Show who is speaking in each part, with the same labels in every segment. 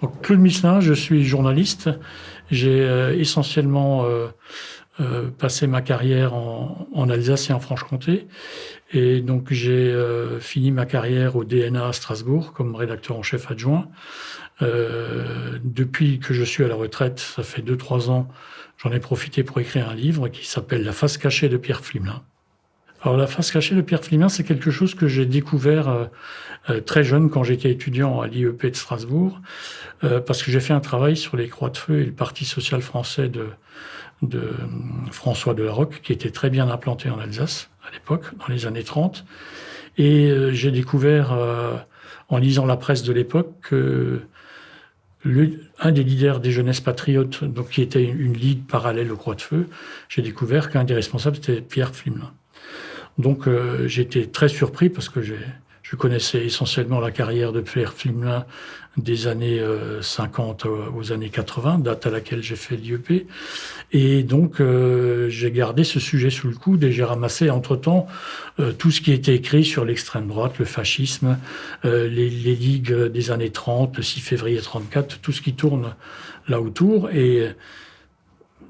Speaker 1: Donc, Claude Misselin, je suis journaliste. J'ai essentiellement passé ma carrière en Alsace et en Franche-Comté. Et donc, j'ai fini ma carrière au DNA à Strasbourg comme rédacteur en chef adjoint. Depuis que je suis à la retraite, ça fait 2-3 ans, j'en ai profité pour écrire un livre qui s'appelle La face cachée de Pierre Pflimlin. Alors, la face cachée de Pierre Pflimlin, c'est quelque chose que j'ai découvert très jeune quand j'étais étudiant à l'IEP de Strasbourg, parce que j'ai fait un travail sur les Croix de Feu et le Parti social français de François Delarocque, qui était très bien implanté en Alsace à l'époque, dans les années 30. Et j'ai découvert, en lisant la presse de l'époque, que un des leaders des Jeunesses Patriotes, donc qui était une ligue parallèle aux Croix de Feu, j'ai découvert qu'un des responsables était Pierre Pflimlin. Donc j'étais très surpris parce que je connaissais essentiellement la carrière de Pierre Pflimlin des années 50 aux années 80, date à laquelle j'ai fait l'IEP. Et donc j'ai gardé ce sujet sous le coude et j'ai ramassé entre-temps tout ce qui était écrit sur l'extrême droite, le fascisme, les ligues des années 30, le 6 février 34, tout ce qui tourne là autour. Et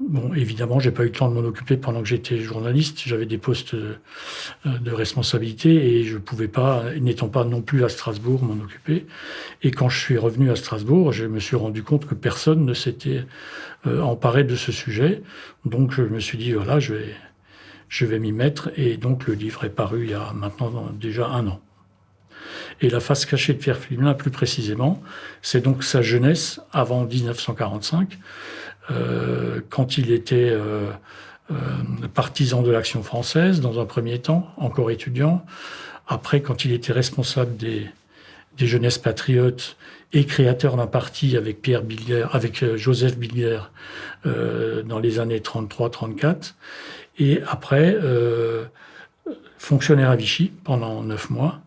Speaker 1: bon, évidemment, j'ai pas eu le temps de m'en occuper pendant que j'étais journaliste. J'avais des postes de responsabilité et je pouvais pas, n'étant pas non plus à Strasbourg, m'en occuper. Et quand je suis revenu à Strasbourg, je me suis rendu compte que personne ne s'était emparé de ce sujet. Donc, je me suis dit, voilà, je vais m'y mettre. Et donc, le livre est paru il y a maintenant déjà 1 an. Et la face cachée de Pierre Pflimlin, plus précisément, c'est donc sa jeunesse avant 1945, quand il était partisan de l'Action française, dans un premier temps, encore étudiant. Après, quand il était responsable des Jeunesses Patriotes et créateur d'un parti avec Pierre Billière, avec Joseph Billière, dans les années 33-34. Et après, fonctionnaire à Vichy pendant 9 mois,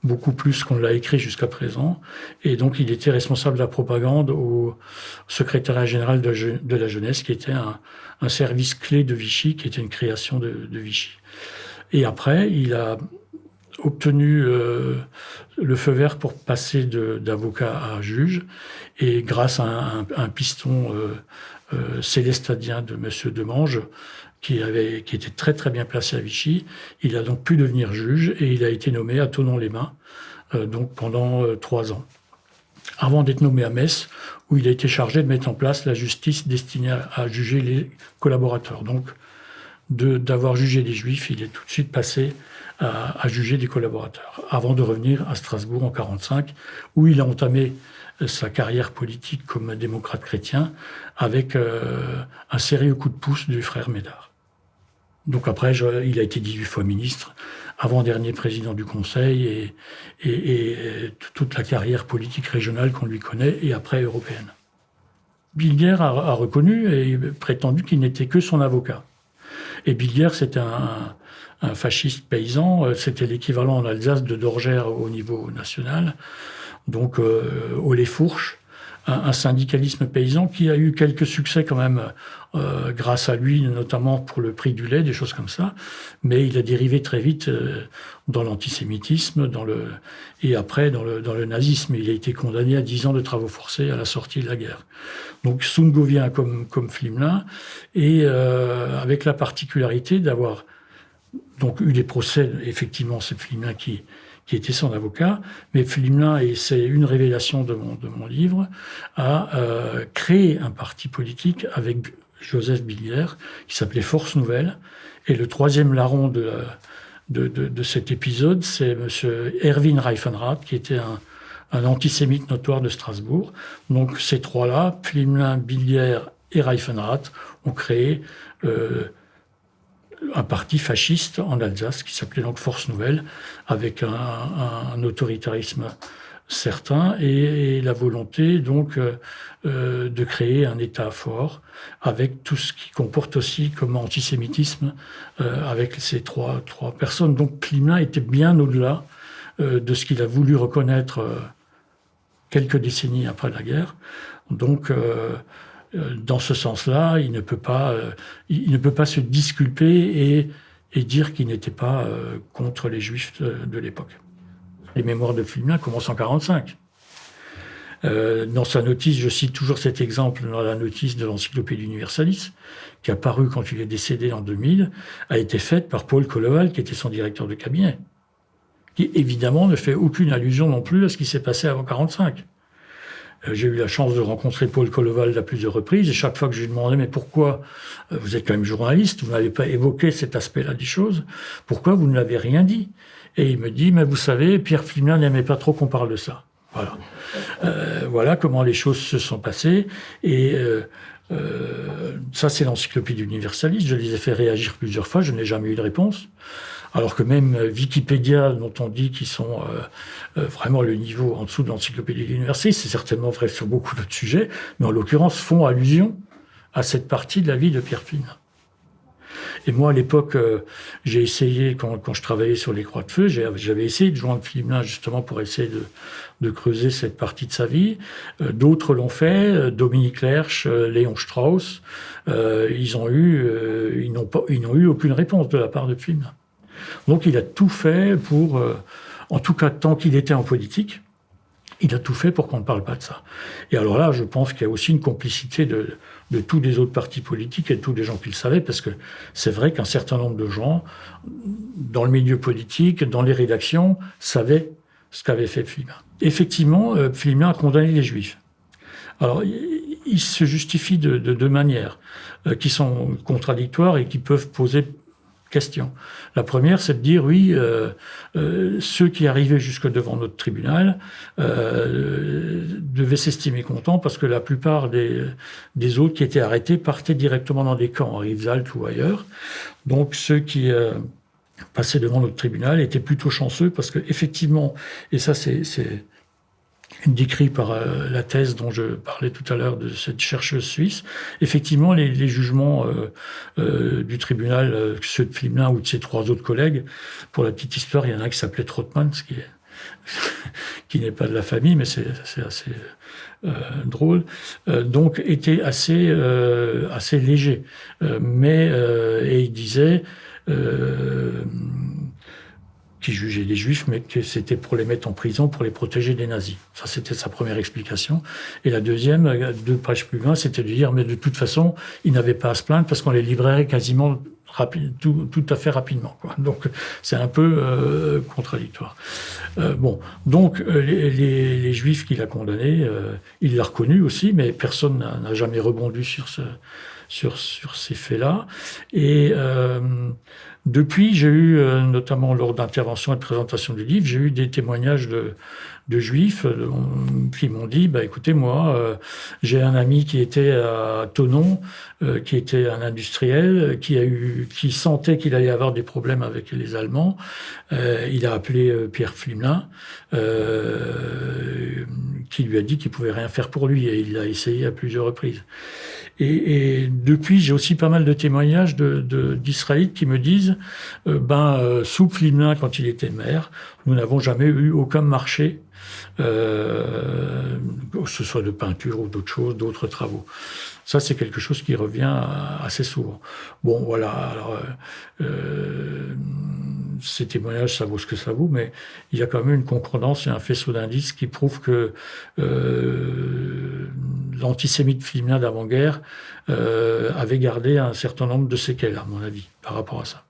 Speaker 1: beaucoup plus qu'on l'a écrit jusqu'à présent. Et donc, il était responsable de la propagande au secrétariat général de la jeunesse, qui était un service clé de Vichy, qui était une création de Vichy. Et après, il a obtenu le feu vert pour passer d'avocat à juge. Et grâce à un piston célestadien de M. Demange, qui était très très bien placé à Vichy, il a donc pu devenir juge et il a été nommé à Thonon-les-Bains donc pendant 3 ans. Avant d'être nommé à Metz, où il a été chargé de mettre en place la justice destinée à juger les collaborateurs. Donc, d'avoir jugé les Juifs, il est tout de suite passé à juger des collaborateurs, avant de revenir à Strasbourg en 1945, où il a entamé sa carrière politique comme démocrate chrétien avec un sérieux coup de pouce du frère Médard. Donc après, il a été 18 fois ministre, avant-dernier président du Conseil et toute la carrière politique régionale qu'on lui connaît et après européenne. Billière a reconnu et prétendu qu'il n'était que son avocat. Et Billière, c'était un fasciste paysan, c'était l'équivalent en Alsace de Dorgère au niveau national, donc au lait fourche, un syndicalisme paysan qui a eu quelques succès quand même grâce à lui, notamment pour le prix du lait, des choses comme ça, mais il a dérivé très vite dans l'antisémitisme et après dans le nazisme. Il a été condamné à 10 ans de travaux forcés à la sortie de la guerre. Donc Sungo vient comme Pflimlin, et avec la particularité d'avoir donc eu des procès, effectivement c'est Pflimlin qui était son avocat, mais Pflimlin, et c'est une révélation de mon livre, a créé un parti politique avec Joseph Billière, qui s'appelait Force Nouvelle, et le troisième larron de cet épisode, c'est M. Erwin Reifenrath, qui était un antisémite notoire de Strasbourg. Donc ces trois-là, Pflimlin, Billière et Reifenrath, ont créé un parti fasciste en Alsace qui s'appelait donc Force Nouvelle, avec un autoritarisme certain et la volonté donc de créer un État fort avec tout ce qui comporte aussi comme antisémitisme avec ces trois personnes. Donc Pflimlin était bien au-delà de ce qu'il a voulu reconnaître quelques décennies après la guerre. Donc dans ce sens-là, il ne peut pas se disculper et dire qu'il n'était pas contre les Juifs de l'époque. Les mémoires de Pflimlin commencent en 1945. Dans sa notice, je cite toujours cet exemple dans la notice de l'Encyclopédie Universalis, qui a paru quand il est décédé en 2000, a été faite par Paul Colloval, qui était son directeur de cabinet, qui évidemment ne fait aucune allusion non plus à ce qui s'est passé avant 1945. J'ai eu la chance de rencontrer Paul Colloval à plusieurs reprises, et chaque fois que je lui demandais « Mais pourquoi, vous êtes quand même journaliste, vous n'avez pas évoqué cet aspect-là des choses, pourquoi vous ne l'avez rien dit ?» Et il me dit « Mais vous savez, Pierre Pflimlin n'aimait pas trop qu'on parle de ça. » Voilà. Voilà comment les choses se sont passées. Et ça, c'est l'Encyclopédie Universalis. Je les ai fait réagir plusieurs fois, je n'ai jamais eu de réponse. Alors que même Wikipédia, dont on dit qu'ils sont vraiment le niveau en dessous de l'Encyclopédie Universalis, c'est certainement vrai sur beaucoup d'autres sujets, mais en l'occurrence font allusion à cette partie de la vie de Pierre Pflimlin. Et moi, à l'époque, j'ai essayé, quand je travaillais sur les Croix de Feu, j'avais essayé de joindre Pflimlin justement pour essayer de creuser cette partie de sa vie. D'autres l'ont fait, Dominique Lerche, Léon Strauss. Ils n'ont eu aucune réponse de la part de Pflimlin. Donc il a tout fait pour, en tout cas tant qu'il était en politique, il a tout fait pour qu'on ne parle pas de ça. Et alors là, je pense qu'il y a aussi une complicité de tous les autres partis politiques et de tous les gens qui le savaient, parce que c'est vrai qu'un certain nombre de gens, dans le milieu politique, dans les rédactions, savaient ce qu'avait fait Pflimlin. Effectivement, Pflimlin a condamné les Juifs. Alors, il se justifie de deux manières qui sont contradictoires et qui peuvent poser question. La première, c'est de dire, oui, ceux qui arrivaient jusque devant notre tribunal devaient s'estimer contents parce que la plupart des autres qui étaient arrêtés partaient directement dans des camps, à Rivesaltes ou ailleurs. Donc, ceux qui passaient devant notre tribunal étaient plutôt chanceux parce que effectivement, et ça c'est décrit par la thèse dont je parlais tout à l'heure de cette chercheuse suisse. Effectivement, les jugements du tribunal, ceux de Pflimlin ou de ses trois autres collègues, pour la petite histoire, il y en a un qui s'appelait Trottmann, qui n'est pas de la famille, mais c'est assez drôle, donc étaient assez légers. Et il disait qui jugeait les Juifs, mais que c'était pour les mettre en prison, pour les protéger des nazis. Ça, c'était sa première explication. Et la deuxième, 2 pages plus loin, c'était de dire, mais de toute façon, ils n'avaient pas à se plaindre parce qu'on les livrait quasiment tout à fait rapidement, quoi. Donc, c'est un peu contradictoire. Donc, les Juifs qu'il a condamnés, il l'a reconnu aussi, mais personne n'a jamais rebondi sur ces faits-là. Et depuis, j'ai eu, notamment lors d'interventions et de présentations du livre, j'ai eu des témoignages de Juifs qui m'ont dit, écoutez, moi, j'ai un ami qui était à Thonon, qui était un industriel, qui sentait qu'il allait avoir des problèmes avec les Allemands. Il a appelé Pierre Pflimlin, qui lui a dit qu'il pouvait rien faire pour lui, et il l'a essayé à plusieurs reprises. Et depuis, j'ai aussi pas mal de témoignages d'Israélites qui me disent sous Pflimlin, quand il était maire, nous n'avons jamais eu aucun marché, que ce soit de peinture ou d'autres choses, d'autres travaux. Ça, c'est quelque chose qui revient assez souvent. Bon, voilà. Alors, ces témoignages, ça vaut ce que ça vaut, mais il y a quand même une concordance et un faisceau d'indices qui prouvent que l'antisémite Pflimlin d'avant-guerre avait gardé un certain nombre de séquelles, à mon avis, par rapport à ça.